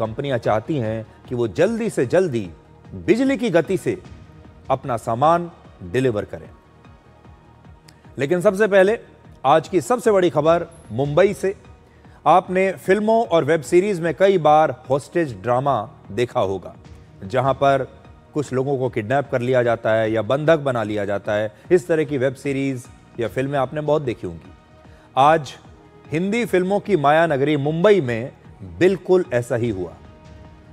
कंपनियां चाहती हैं कि वो जल्दी से जल्दी बिजली की गति से अपना सामान डिलीवर करें। लेकिन सबसे पहले आज की सबसे बड़ी खबर मुंबई से। आपने फिल्मों और वेब सीरीज में कई बार हॉस्टेज ड्रामा देखा होगा, जहां पर कुछ लोगों को किडनैप कर लिया जाता है या बंधक बना लिया जाता है। इस तरह की वेब सीरीज या फिल्में आपने बहुत देखी होंगी। आज हिंदी फिल्मों की माया नगरी मुंबई में बिल्कुल ऐसा ही हुआ।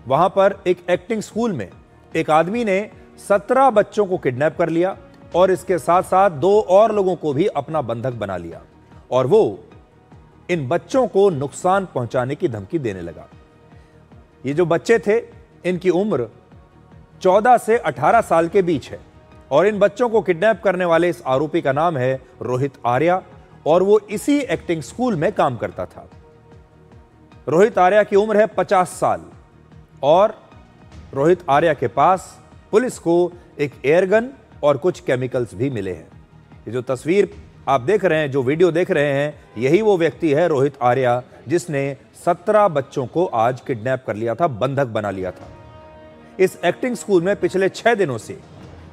वहां पर एक एक्टिंग स्कूल में एक आदमी ने 17 बच्चों को किडनैप कर लिया और इसके साथ साथ 2 और लोगों को भी अपना बंधक बना लिया और वो इन बच्चों को नुकसान पहुंचाने की धमकी देने लगा। ये जो बच्चे थे, इनकी उम्र 14 से 18 साल के बीच है और इन बच्चों को किडनैप करने वाले इस आरोपी का नाम है रोहित आर्या और वो इसी एक्टिंग स्कूल में काम करता था। रोहित आर्या की उम्र है 50 साल और रोहित आर्या के पास पुलिस को एक एयरगन और कुछ केमिकल्स भी मिले हैं। ये जो तस्वीर आप देख रहे हैं, जो वीडियो देख रहे हैं, यही वो व्यक्ति है रोहित आर्या जिसने 17 बच्चों को आज किडनैप कर लिया था, बंधक बना लिया था। इस एक्टिंग स्कूल में पिछले 6 दिनों से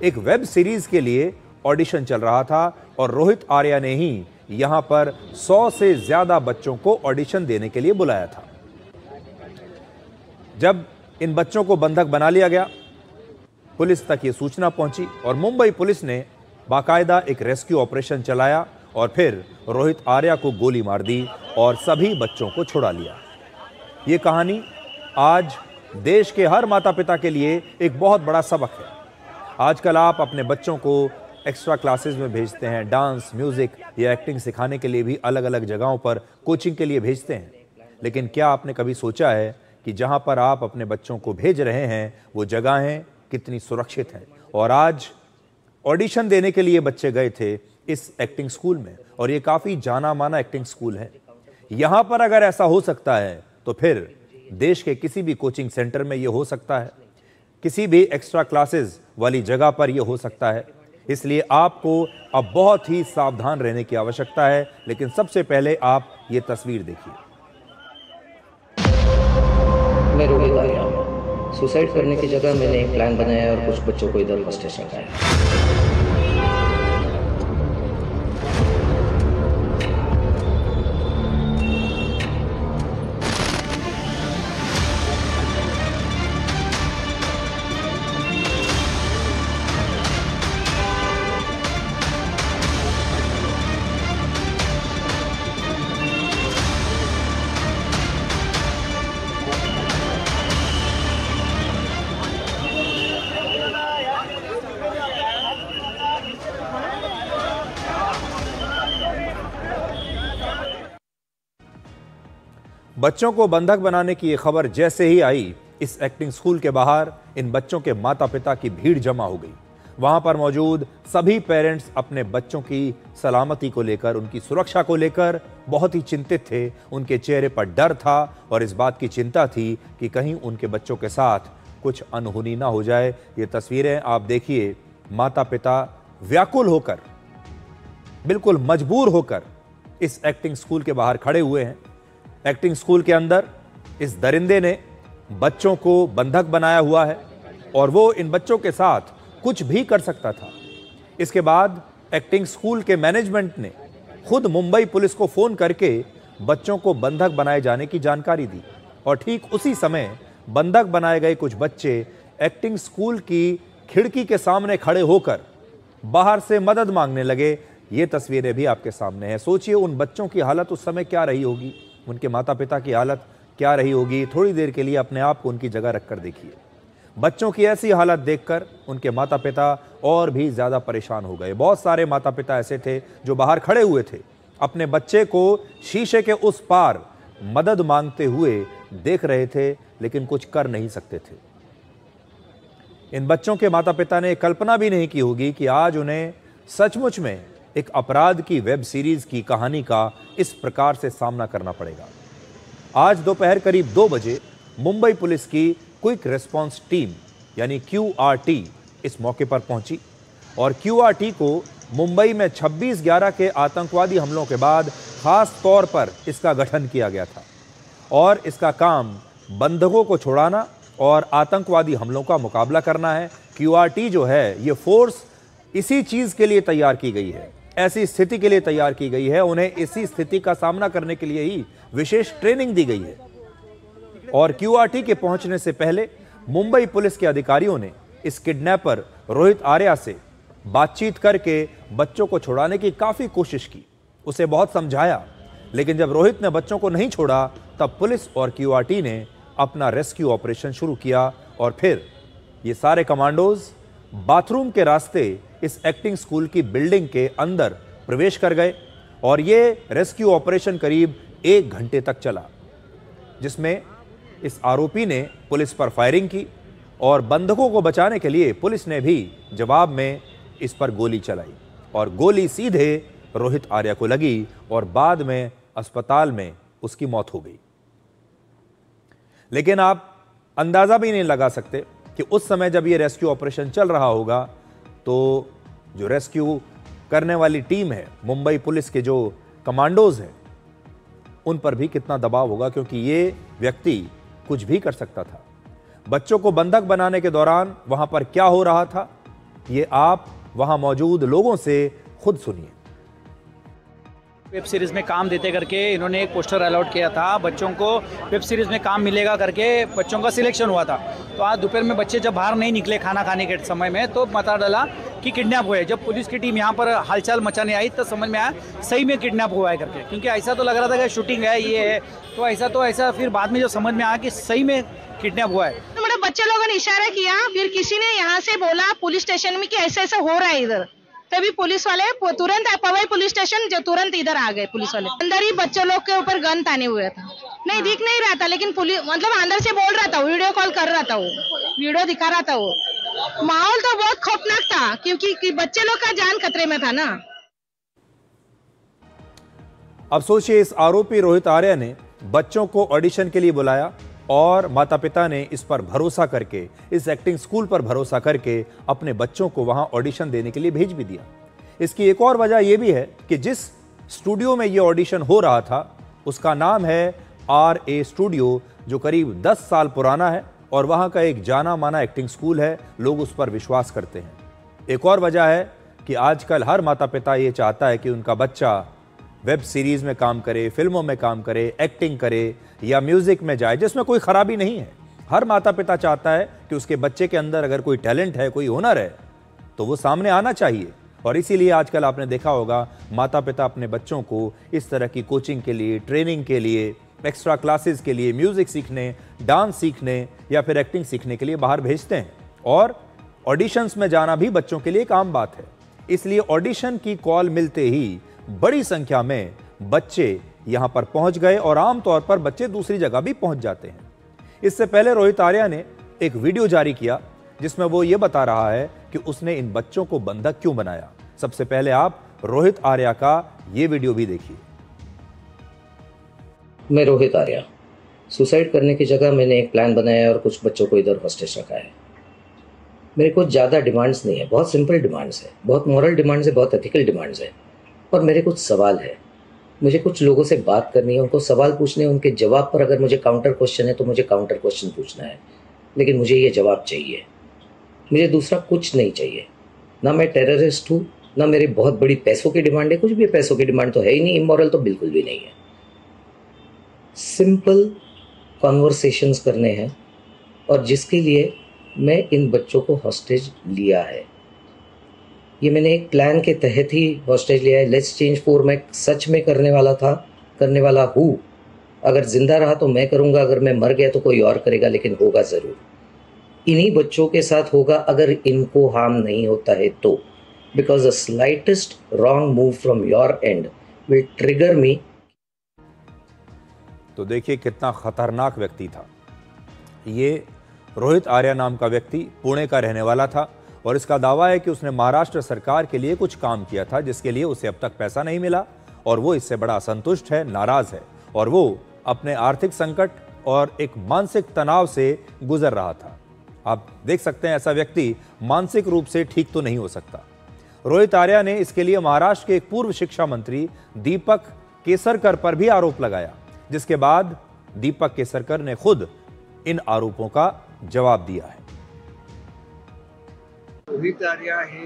एक वेब सीरीज के लिए ऑडिशन चल रहा था और रोहित आर्या ने ही यहां पर 100 से ज्यादा बच्चों को ऑडिशन देने के लिए बुलाया था। जब इन बच्चों को बंधक बना लिया गया, पुलिस तक ये सूचना पहुंची और मुंबई पुलिस ने बाकायदा एक रेस्क्यू ऑपरेशन चलाया और फिर रोहित आर्या को गोली मार दी और सभी बच्चों को छुड़ा लिया। ये कहानी आज देश के हर माता पिता के लिए एक बहुत बड़ा सबक है। आजकल आप अपने बच्चों को एक्स्ट्रा क्लासेस में भेजते हैं, डांस, म्यूजिक या एक्टिंग सिखाने के लिए भी अलग अलग जगहों पर कोचिंग के लिए भेजते हैं। लेकिन क्या आपने कभी सोचा है कि जहां पर आप अपने बच्चों को भेज रहे हैं वो जगहें कितनी सुरक्षित हैं? और आज ऑडिशन देने के लिए बच्चे गए थे इस एक्टिंग स्कूल में और ये काफ़ी जाना माना एक्टिंग स्कूल है। यहाँ पर अगर ऐसा हो सकता है तो फिर देश के किसी भी कोचिंग सेंटर में ये हो सकता है, किसी भी एक्स्ट्रा क्लासेस वाली जगह पर ये हो सकता है। इसलिए आपको अब बहुत ही सावधान रहने की आवश्यकता है। लेकिन सबसे पहले आप ये तस्वीर देखिए। मैं रोहित आर्या हूँ। सुसाइड करने की जगह मैंने एक प्लान बनाया और कुछ बच्चों को इधर बस स्टेशन लाया। बच्चों को बंधक बनाने की ये खबर जैसे ही आई, इस एक्टिंग स्कूल के बाहर इन बच्चों के माता पिता की भीड़ जमा हो गई। वहां पर मौजूद सभी पेरेंट्स अपने बच्चों की सलामती को लेकर, उनकी सुरक्षा को लेकर बहुत ही चिंतित थे। उनके चेहरे पर डर था और इस बात की चिंता थी कि कहीं उनके बच्चों के साथ कुछ अनहोनी ना हो जाए। ये तस्वीरें आप देखिए, माता पिता व्याकुल होकर, बिल्कुल मजबूर होकर इस एक्टिंग स्कूल के बाहर खड़े हुए हैं। एक्टिंग स्कूल के अंदर इस दरिंदे ने बच्चों को बंधक बनाया हुआ है और वो इन बच्चों के साथ कुछ भी कर सकता था। इसके बाद एक्टिंग स्कूल के मैनेजमेंट ने खुद मुंबई पुलिस को फोन करके बच्चों को बंधक बनाए जाने की जानकारी दी और ठीक उसी समय बंधक बनाए गए कुछ बच्चे एक्टिंग स्कूल की खिड़की के सामने खड़े होकर बाहर से मदद मांगने लगे। ये तस्वीरें भी आपके सामने हैं। सोचिए उन बच्चों की हालत उस समय क्या रही होगी, उनके माता पिता की हालत क्या रही होगी। थोड़ी देर के लिए अपने आप को उनकी जगह रखकर देखिए। बच्चों की ऐसी हालत देखकर उनके माता पिता और भी ज्यादा परेशान हो गए। बहुत सारे माता पिता ऐसे थे जो बाहर खड़े हुए थे, अपने बच्चे को शीशे के उस पार मदद मांगते हुए देख रहे थे, लेकिन कुछ कर नहीं सकते थे। इन बच्चों के माता पिता ने कल्पना भी नहीं की होगी कि आज उन्हें सचमुच में एक अपराध की वेब सीरीज की कहानी का इस प्रकार से सामना करना पड़ेगा। आज दोपहर करीब 2 बजे मुंबई पुलिस की क्विक रिस्पांस टीम यानी QRT इस मौके पर पहुंची और QRT को मुंबई में 26/11 के आतंकवादी हमलों के बाद खास तौर पर इसका गठन किया गया था और इसका काम बंधकों को छुड़ाना और आतंकवादी हमलों का मुकाबला करना है। QRT जो है ये फोर्स इसी चीज के लिए तैयार की गई है, ऐसी स्थिति के लिए तैयार की गई है। उन्हें इसी स्थिति का सामना करने के लिए ही विशेष ट्रेनिंग दी गई है। और QRT के पहुंचने से पहले मुंबई पुलिस के अधिकारियों ने इस किडनैपर रोहित आर्या से बातचीत करके बच्चों को छुड़ाने की काफी कोशिश की, उसे बहुत समझाया। लेकिन जब रोहित ने बच्चों को नहीं छोड़ा तब पुलिस और QRT ने अपना रेस्क्यू ऑपरेशन शुरू किया। और फिर ये सारे कमांडोज बाथरूम के रास्ते इस एक्टिंग स्कूल की बिल्डिंग के अंदर प्रवेश कर गए और ये रेस्क्यू ऑपरेशन करीब 1 घंटे तक चला, जिसमें इस आरोपी ने पुलिस पर फायरिंग की और बंधकों को बचाने के लिए पुलिस ने भी जवाब में इस पर गोली चलाई और गोली सीधे रोहित आर्या को लगी और बाद में अस्पताल में उसकी मौत हो गई। लेकिन आप अंदाजा भी नहीं लगा सकते कि उस समय जब ये रेस्क्यू ऑपरेशन चल रहा होगा तो जो रेस्क्यू करने वाली टीम है, मुंबई पुलिस के जो कमांडोज हैं, उन पर भी कितना दबाव होगा, क्योंकि ये व्यक्ति कुछ भी कर सकता था। बच्चों को बंधक बनाने के दौरान वहां पर क्या हो रहा था, ये आप वहां मौजूद लोगों से खुद सुनिए। वेब सीरीज़ में काम देते करके इन्होंने एक पोस्टर अलॉट किया था, बच्चों को वेब सीरीज़ में काम मिलेगा करके बच्चों का सिलेक्शन हुआ था। तो आज दोपहर में बच्चे जब बाहर नहीं निकले खाना खाने के समय में तो पता डाला कि किडनैप हुए। जब पुलिस की टीम यहाँ पर हालचाल मचाने आई तो समझ में आया सही में किडनैप हुआ है करके, क्योंकि ऐसा तो लग रहा था कि शूटिंग है ये है, तो ऐसा फिर बाद में जो समझ में आया कि सही में किडनैप हुआ है। तो मतलब बच्चे लोगों ने इशारा किया, फिर किसी ने यहाँ से बोला पुलिस स्टेशन में कि ऐसा ऐसा हो रहा है इधर, तभी पुलिस वाले तुरंत पवई पुलिस स्टेशन जो तुरंत इधर आ गए। पुलिस वाले अंदर ही बच्चों लोग के ऊपर गन ताने हुए था, नहीं दिख नहीं रहा था, लेकिन पुलिस मतलब अंदर से बोल रहा था, वीडियो कॉल कर रहा था, वो वीडियो दिखा रहा था। वो माहौल तो बहुत खौफनाक था क्योंकि बच्चे लोग का जान खतरे में था ना। अब सोचिए, इस आरोपी रोहित आर्या ने बच्चों को ऑडिशन के लिए बुलाया और माता पिता ने इस पर भरोसा करके, इस एक्टिंग स्कूल पर भरोसा करके अपने बच्चों को वहां ऑडिशन देने के लिए भेज भी दिया। इसकी एक और वजह यह भी है कि जिस स्टूडियो में यह ऑडिशन हो रहा था उसका नाम है RA स्टूडियो, जो करीब 10 साल पुराना है और वहां का एक जाना माना एक्टिंग स्कूल है। लोग उस पर विश्वास करते हैं। एक और वजह है कि आजकल हर माता पिता ये चाहता है कि उनका बच्चा वेब सीरीज में काम करे, फिल्मों में काम करे, एक्टिंग करे या म्यूजिक में जाए, जिसमें कोई खराबी नहीं है। हर माता पिता चाहता है कि उसके बच्चे के अंदर अगर कोई टैलेंट है, कोई हुनर है, तो वो सामने आना चाहिए। और इसीलिए आजकल आपने देखा होगा माता पिता अपने बच्चों को इस तरह की कोचिंग के लिए, ट्रेनिंग के लिए, एक्स्ट्रा क्लासेस के लिए, म्यूजिक सीखने, डांस सीखने या फिर एक्टिंग सीखने के लिए बाहर भेजते हैं। और ऑडिशंस में जाना भी बच्चों के लिए एक आम बात है। इसलिए ऑडिशन की कॉल मिलते ही बड़ी संख्या में बच्चे यहां पर पहुंच गए और आमतौर पर बच्चे दूसरी जगह भी पहुंच जाते हैं। इससे पहले रोहित आर्या ने एक वीडियो जारी किया जिसमें वो ये बता रहा है कि उसने इन बच्चों को बंधक क्यों बनाया। सबसे पहले आप रोहित आर्या का ये वीडियो भी देखिए। मैं रोहित आर्या, सुसाइड करने की जगह मैंने एक प्लान बनाया और कुछ बच्चों को इधर हॉस्टेज रखा है। मेरे को ज़्यादा डिमांड्स नहीं है, बहुत सिंपल डिमांड्स है, बहुत मॉरल डिमांड्स है, बहुत एथिकल डिमांड्स है। और मेरे कुछ सवाल है, मुझे कुछ लोगों से बात करनी है, उनको सवाल पूछने हैं, उनके जवाब पर अगर मुझे काउंटर क्वेश्चन है तो मुझे काउंटर क्वेश्चन पूछना है। लेकिन मुझे ये जवाब चाहिए, मुझे दूसरा कुछ नहीं चाहिए। ना मैं टेररिस्ट हूँ, ना मेरी बहुत बड़ी पैसों की डिमांड है, कुछ भी पैसों की डिमांड तो है ही नहीं, इमोरल तो बिल्कुल भी नहीं है। सिंपल कॉन्वर्सेशंस करने हैं और जिसके लिए मैं इन बच्चों को हॉस्टेज लिया है। ये मैंने एक प्लान के तहत ही हॉस्टेज लिया है। लेट्स चेंज 4 मैं सच में करने वाला हूँ। अगर जिंदा रहा तो मैं करूँगा, अगर मैं मर गया तो कोई और करेगा, लेकिन होगा ज़रूर। इन्हीं बच्चों के साथ होगा अगर इनको हार्म नहीं होता है तो, because the slightest wrong move from your end will trigger me. तो देखिए कितना खतरनाक व्यक्ति था ये। रोहित आर्या नाम का व्यक्ति पुणे का रहने वाला था और इसका दावा है कि उसने महाराष्ट्र सरकार के लिए कुछ काम किया था जिसके लिए उसे अब तक पैसा नहीं मिला और वो इससे बड़ा असंतुष्ट है, नाराज है और वो अपने आर्थिक संकट और एक मानसिक तनाव से गुजर रहा था। आप देख सकते हैं ऐसा व्यक्ति मानसिक रूप से ठीक तो नहीं हो सकता। रोहित आर्या ने इसके लिए महाराष्ट्र के एक पूर्व शिक्षा मंत्री दीपक केसरकर पर भी आरोप लगाया, जिसके बाद दीपक केसरकर ने खुद इन आरोपों का जवाब दिया है। रोहित आर्या हे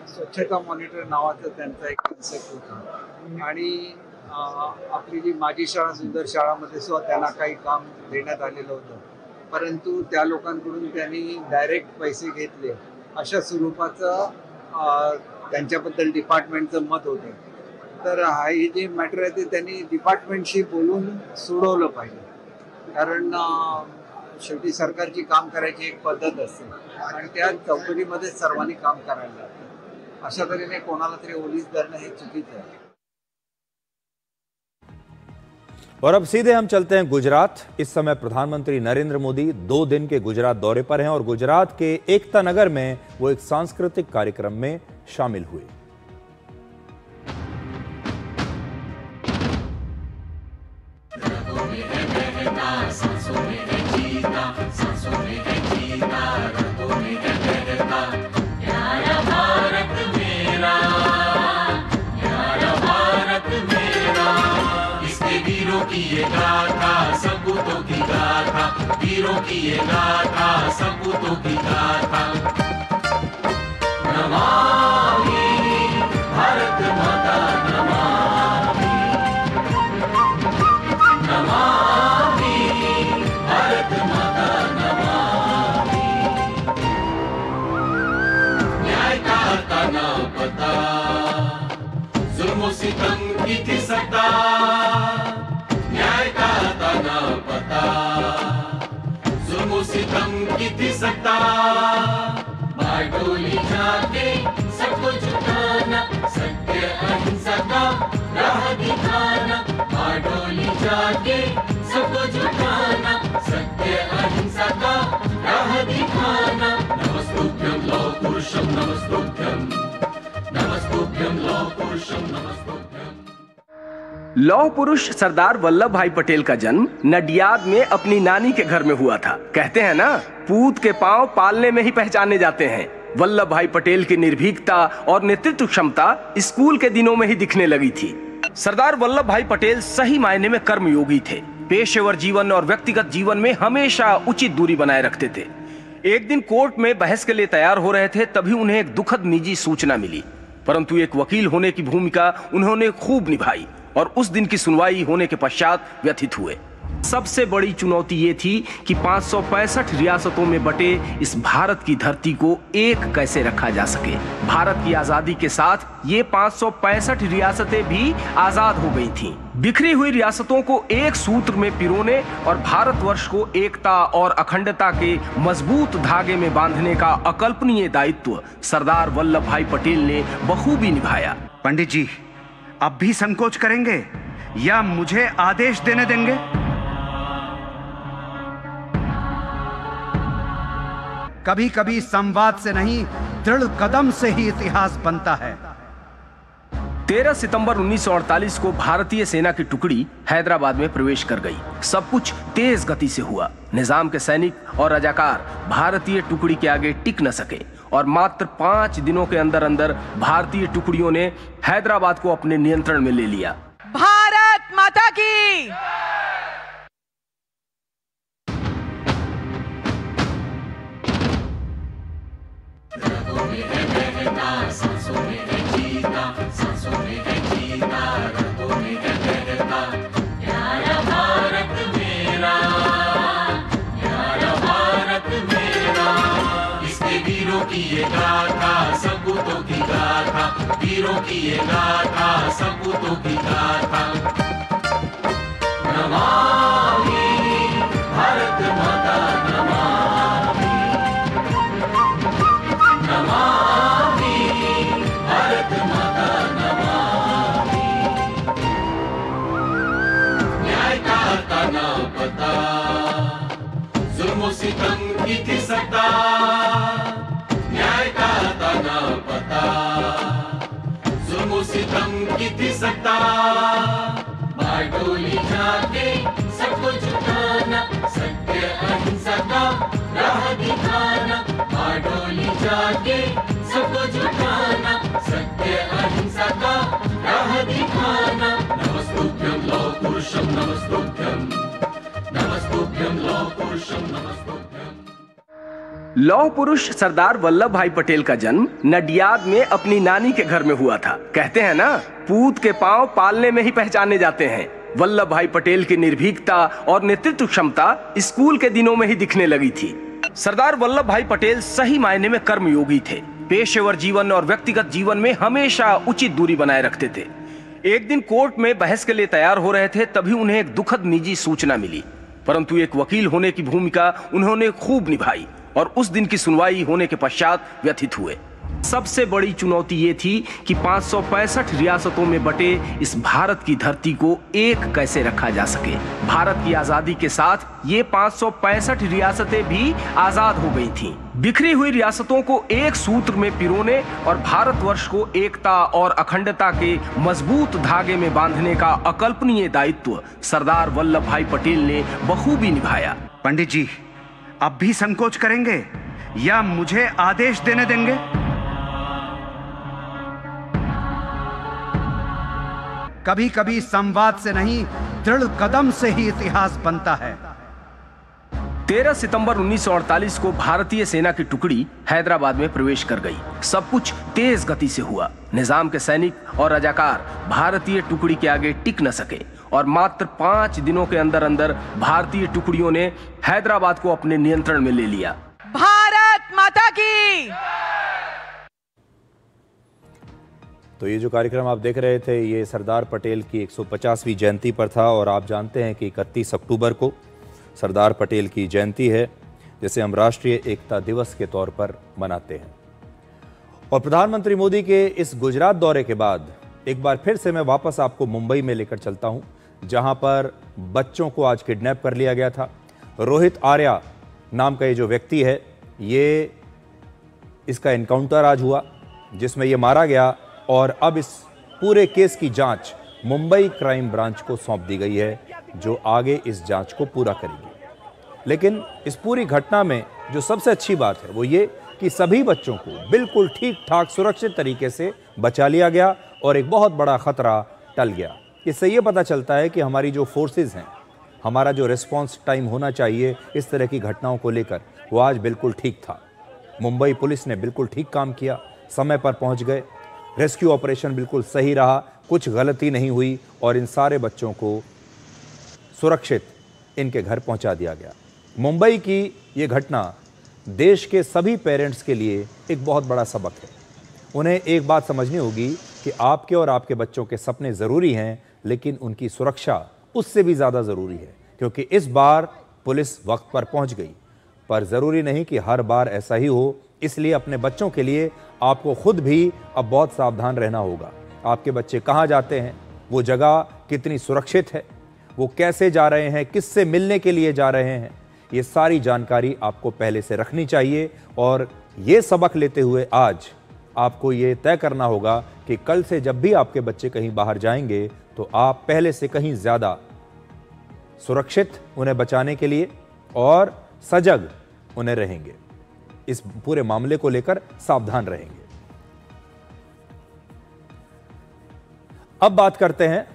स्वच्छता मॉनिटर नावाचा त्यांचा एक कन्सेप्ट होता आणि आपली जी माझी शाळा सुंदर शाळामध्ये सुद्धा त्यांना काही काम देण्यात आलेलं होतं, परंतु त्या लोकांकडून त्यांनी डायरेक्ट पैसे घेतले अशा स्वरूपाचं त्यांच्याबद्दल डिपार्टमेंटचं मत होतं. तर हे जे मॅटर आहे ते त्यांनी डिपार्टमेंटशी बोलून सोडवलं पाहिजे, कारण शेवटी सरकारची काम करायची एक पद्धत असते आणि त्या चौकटीमध्ये सर्वांनी काम करायला लागतं. अशा तऱ्हेने कोणाला तरी ओलीस धरणं हे चुकीचं आहे. और अब सीधे हम चलते हैं गुजरात। इस समय प्रधानमंत्री नरेंद्र मोदी 2 दिन के गुजरात दौरे पर हैं और गुजरात के एकता नगर में वो एक सांस्कृतिक कार्यक्रम में शामिल हुए। की ये गाथा सपूतों की गाथा, वीरों की ये गाथा सपूतों की गाथा। नमामि भारत माता नमामि, नमामि भारत माता नमामि। न्याय का आता न पता, जुल्म सितम की थी सत्ता, न्याय का आता न पता, जुल्म सितम की थी सत्ता। बारडोली जाके सबको झुकाना, सत्य अहिंसा का राह दिखाना। बारडोली जाके सबको झुकाना, सत्य अहिंसा का राह दिखाना। नमस्तुभ्यं लौह पुरुषं नमस्तुभ्यं, नमस्तुभ्यं लौह पुरुषं नमस्तुभ्यं। लौह पुरुष सरदार वल्लभ भाई पटेल का जन्म नडियाद में अपनी नानी के घर में हुआ था। कहते हैं ना, पूत के पांव पालने में ही पहचाने जाते हैं। वल्लभ भाई पटेल की निर्भीकता और नेतृत्व क्षमता स्कूल के दिनों में ही दिखने लगी थी। सरदार वल्लभ भाई पटेल सही मायने में कर्मयोगी थे। पेशेवर जीवन और व्यक्तिगत जीवन में हमेशा उचित दूरी बनाए रखते थे। एक दिन कोर्ट में बहस के लिए तैयार हो रहे थे, तभी उन्हें एक दुखद निजी सूचना मिली, परंतु एक वकील होने की भूमिका उन्होंने खूब निभाई और उस दिन की सुनवाई होने के पश्चात व्यथित हुए। सबसे बड़ी चुनौती ये थी कि 565 रियासतों में बटे इस भारत की धरती को एक कैसे रखा जा सके। भारत की आजादी के साथ ये 565 रियासतें भी आजाद हो गई थीं। बिखरी हुई रियासतों को एक सूत्र में पिरोने और भारतवर्ष को एकता और अखंडता के मजबूत धागे में बांधने का अकल्पनीय दायित्व सरदार वल्लभ भाई पटेल ने बखूबी निभाया। पंडित जी, अब भी संकोच करेंगे या मुझे आदेश देने देंगे? कभी कभी संवाद से नहीं, दृढ़ कदम से ही इतिहास बनता है। 13 सितंबर 1948 को भारतीय सेना की टुकड़ी हैदराबाद में प्रवेश कर गई। सब कुछ तेज गति से हुआ। निजाम के सैनिक और रजाकार भारतीय टुकड़ी के आगे टिक न सके और मात्र 5 दिनों के अंदर अंदर भारतीय टुकड़ियों ने हैदराबाद को अपने नियंत्रण में ले लिया। भारत माता की। रगों में है बहना, सांसों में है जीना, सांसों में है जीना, रगों में है बहना। प्यारा भारत मेरा, प्यारा भारत मेरा। इसके वीरों की ये गाथा सपूतों की गाथा, वीरों की ये गाथा सपूतों की गाथा। नमामि भारत माता नमामि, नमामि भारत माता नमामि। न्याय का आता न पता, जुल्म सितम की थी सत्ता। न्याय का आता न पता, जुल्म सितम की थी सत्ता। बारडोली जाके सबको झुकाना, सत्य अहिंसा का राह दिखाना। बारडोली जाके सबको झुकाना, सत्य अहिंसा का राह दिखाना। नमस्तुभ्यं लौह पुरुषं नमस्तुभ्यं, नमस्तुभ्यं लौह पुरुषं लौह पुरुष सरदार वल्लभ भाई पटेल का जन्म नडियाद में अपनी नानी के घर में हुआ था। कहते हैं ना, पूत के पांव पालने में ही पहचाने जाते हैं। वल्लभ भाई पटेल की निर्भीकता और नेतृत्व क्षमता स्कूल के दिनों में ही दिखने लगी थी। सरदार वल्लभ भाई पटेल सही मायने में कर्मयोगी थे। पेशेवर जीवन और व्यक्तिगत जीवन में हमेशा उचित दूरी बनाए रखते थे। एक दिन कोर्ट में बहस के लिए तैयार हो रहे थे, तभी उन्हें एक दुखद निजी सूचना मिली, परंतु एक वकील होने की भूमिका उन्होंने खूब निभाई और उस दिन की सुनवाई होने के पश्चात व्यथित हुए। सबसे बड़ी चुनौती ये थी कि 565 रियासतों में बटे इस भारत की धरती को एक कैसे रखा जा सके। भारत की आजादी के साथ ये 565 रियासतें भी आजाद हो गई थीं। बिखरी हुई रियासतों को एक सूत्र में पिरोने और भारतवर्ष को एकता और अखंडता के मजबूत धागे में बांधने का अकल्पनीय दायित्व सरदार वल्लभ भाई पटेल ने बखूबी निभाया। पंडित जी, अब भी संकोच करेंगे या मुझे आदेश देने देंगे? कभी कभी संवाद से नहीं, दृढ़ कदम से ही इतिहास बनता है। 13 सितंबर 1948 को भारतीय सेना की टुकड़ी हैदराबाद में प्रवेश कर गई। सब कुछ तेज गति से हुआ। निजाम के सैनिक और रजाकार भारतीय टुकड़ी के आगे टिक न सके और मात्र 5 दिनों के अंदर अंदर भारतीय टुकड़ियों ने हैदराबाद को अपने नियंत्रण में ले लिया। भारत माता की। तो ये जो कार्यक्रम आप देख रहे थे, ये सरदार पटेल की 150वीं जयंती पर था और आप जानते हैं कि 31 अक्टूबर को सरदार पटेल की जयंती है, जिसे हम राष्ट्रीय एकता दिवस के तौर पर मनाते हैं। और प्रधानमंत्री मोदी के इस गुजरात दौरे के बाद एक बार फिर से मैं वापस आपको मुंबई में लेकर चलता हूं, जहां पर बच्चों को आज किडनैप कर लिया गया था। रोहित आर्या नाम का ये जो व्यक्ति है, ये इसका एनकाउंटर आज हुआ, जिसमें ये मारा गया और अब इस पूरे केस की जांच मुंबई क्राइम ब्रांच को सौंप दी गई है, जो आगे इस जांच को पूरा करेगी। लेकिन इस पूरी घटना में जो सबसे अच्छी बात है वो ये कि सभी बच्चों को बिल्कुल ठीक ठाक सुरक्षित तरीके से बचा लिया गया और एक बहुत बड़ा खतरा टल गया। इससे ये पता चलता है कि हमारी जो फोर्सेस हैं, हमारा जो रिस्पॉन्स टाइम होना चाहिए इस तरह की घटनाओं को लेकर, वो आज बिल्कुल ठीक था। मुंबई पुलिस ने बिल्कुल ठीक काम किया, समय पर पहुंच गए, रेस्क्यू ऑपरेशन बिल्कुल सही रहा, कुछ गलती नहीं हुई और इन सारे बच्चों को सुरक्षित इनके घर पहुंचा दिया गया। मुंबई की ये घटना देश के सभी पेरेंट्स के लिए एक बहुत बड़ा सबक है। उन्हें एक बात समझनी होगी कि आपके और आपके बच्चों के सपने ज़रूरी हैं, लेकिन उनकी सुरक्षा उससे भी ज़्यादा ज़रूरी है, क्योंकि इस बार पुलिस वक्त पर पहुंच गई। पर ज़रूरी नहीं कि हर बार ऐसा ही हो, इसलिए अपने बच्चों के लिए आपको खुद भी अब बहुत सावधान रहना होगा। आपके बच्चे कहाँ जाते हैं, वो जगह कितनी सुरक्षित है, वो कैसे जा रहे हैं, किससे मिलने के लिए जा रहे हैं, ये सारी जानकारी आपको पहले से रखनी चाहिए। और ये सबक लेते हुए आज आपको ये तय करना होगा कि कल से जब भी आपके बच्चे कहीं बाहर जाएंगे तो आप पहले से कहीं ज़्यादा सुरक्षित उन्हें बचाने के लिए और सजग उन्हें रहेंगे। इस पूरे मामले को लेकर सावधान रहेंगे। अब बात करते हैं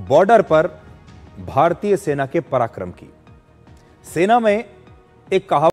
बॉर्डर पर भारतीय सेना के पराक्रम की। सेना में एक कहावत